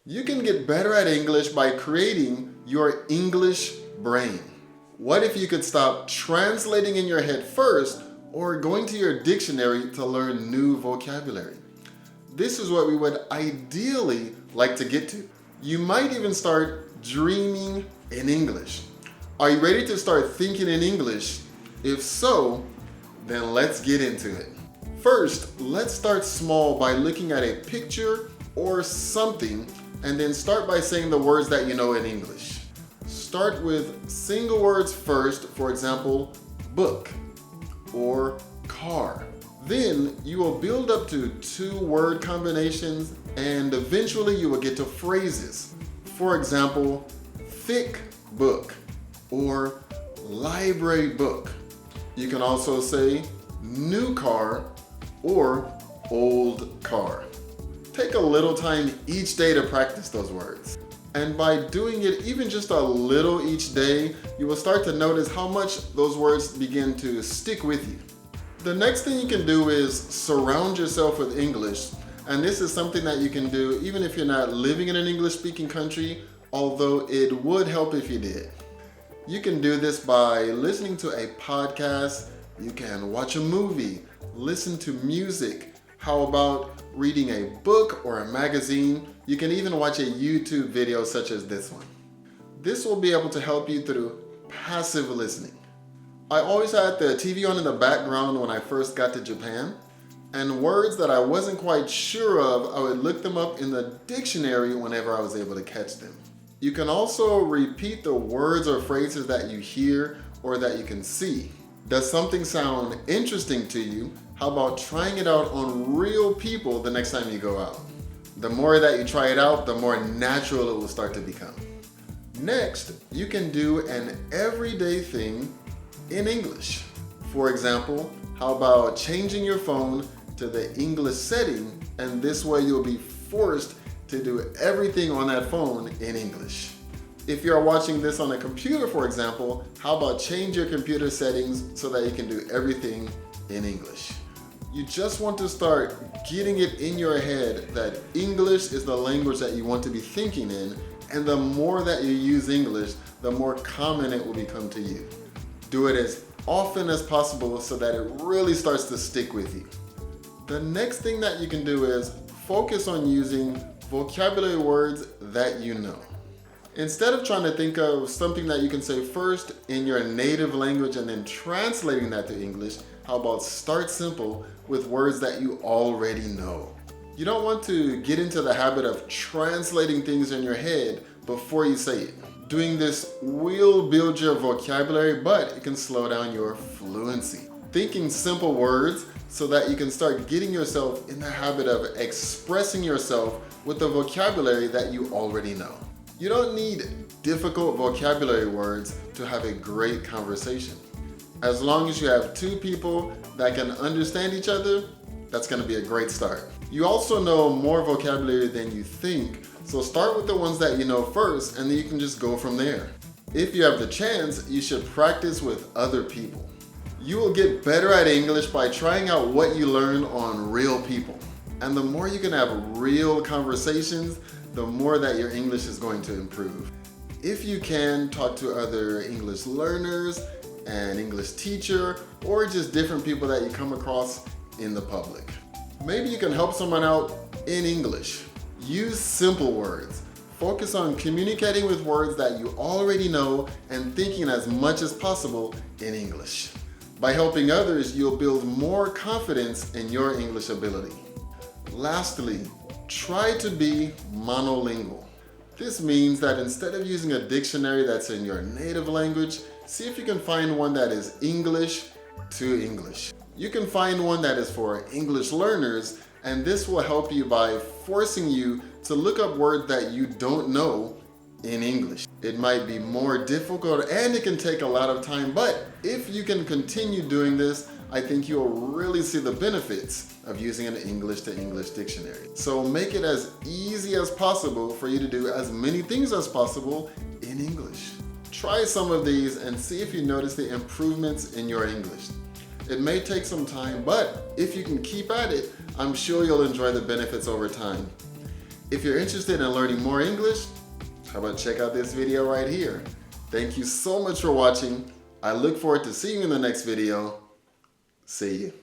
You can get better at English by creating your English brain. What if you could stop translating in your head first or going to your dictionary to learn new vocabulary? This is what we would ideally like to get to. You might even start dreaming in English. Are you ready to start thinking in English? If so, then let's get into it. First, let's start small by looking at a picture or something, and then start by saying the words that you know in English. Start with single words first, for example, book or car. Then you will build up to 2-word combinations, and eventually you will get to phrases. For example, thick book or library book. You can also say new car or old car. Take a little time each day to practice those words. And by doing it even just a little each day, you will start to notice how much those words begin to stick with you. The next thing you can do is surround yourself with English. And this is something that you can do even if you're not living in an English-speaking country, although it would help if you did. You can do this by listening to a podcast, you can watch a movie, listen to music. How about reading a book or a magazine? You can even watch a YouTube video such as this one. This will be able to help you through passive listening. I always had the TV on in the background when I first got to Japan, and words that I wasn't quite sure of, I would look them up in the dictionary whenever I was able to catch them. You can also repeat the words or phrases that you hear or that you can see. Does something sound interesting to you? How about trying it out on real people the next time you go out? The more that you try it out, the more natural it will start to become. Next, you can do an everyday thing in English. For example, how about changing your phone to the English setting, and this way you'll be forced to do everything on that phone in English. If you're watching this on a computer, for example, how about change your computer settings so that you can do everything in English? You just want to start getting it in your head that English is the language that you want to be thinking in, and the more that you use English, the more common it will become to you. Do it as often as possible so that it really starts to stick with you. The next thing that you can do is focus on using vocabulary words that you know. Instead of trying to think of something that you can say first in your native language and then translating that to English, how about start simple with words that you already know? You don't want to get into the habit of translating things in your head before you say it. Doing this will build your vocabulary, but it can slow down your fluency. Thinking simple words so that you can start getting yourself in the habit of expressing yourself with the vocabulary that you already know. You don't need difficult vocabulary words to have a great conversation. As long as you have 2 people that can understand each other, that's going to be a great start. You also know more vocabulary than you think, so start with the ones that you know first, and then you can just go from there. If you have the chance, you should practice with other people. You will get better at English by trying out what you learn on real people. And the more you can have real conversations, the more that your English is going to improve. If you can, talk to other English learners, an English teacher, or just different people that you come across in the public. Maybe you can help someone out in English. Use simple words. Focus on communicating with words that you already know and thinking as much as possible in English. By helping others, you'll build more confidence in your English ability. Lastly, try to be monolingual. This means that instead of using a dictionary that's in your native language, see if you can find one that is English to English. You can find one that is for English learners, and this will help you by forcing you to look up words that you don't know in English. It might be more difficult and it can take a lot of time, but if you can continue doing this, I think you'll really see the benefits of using an English to English dictionary. So make it as easy as possible for you to do as many things as possible in English. Try some of these and see if you notice the improvements in your English. It may take some time, but if you can keep at it, I'm sure you'll enjoy the benefits over time. If you're interested in learning more English, how about check out this video right here. Thank you so much for watching. I look forward to seeing you in the next video. See you.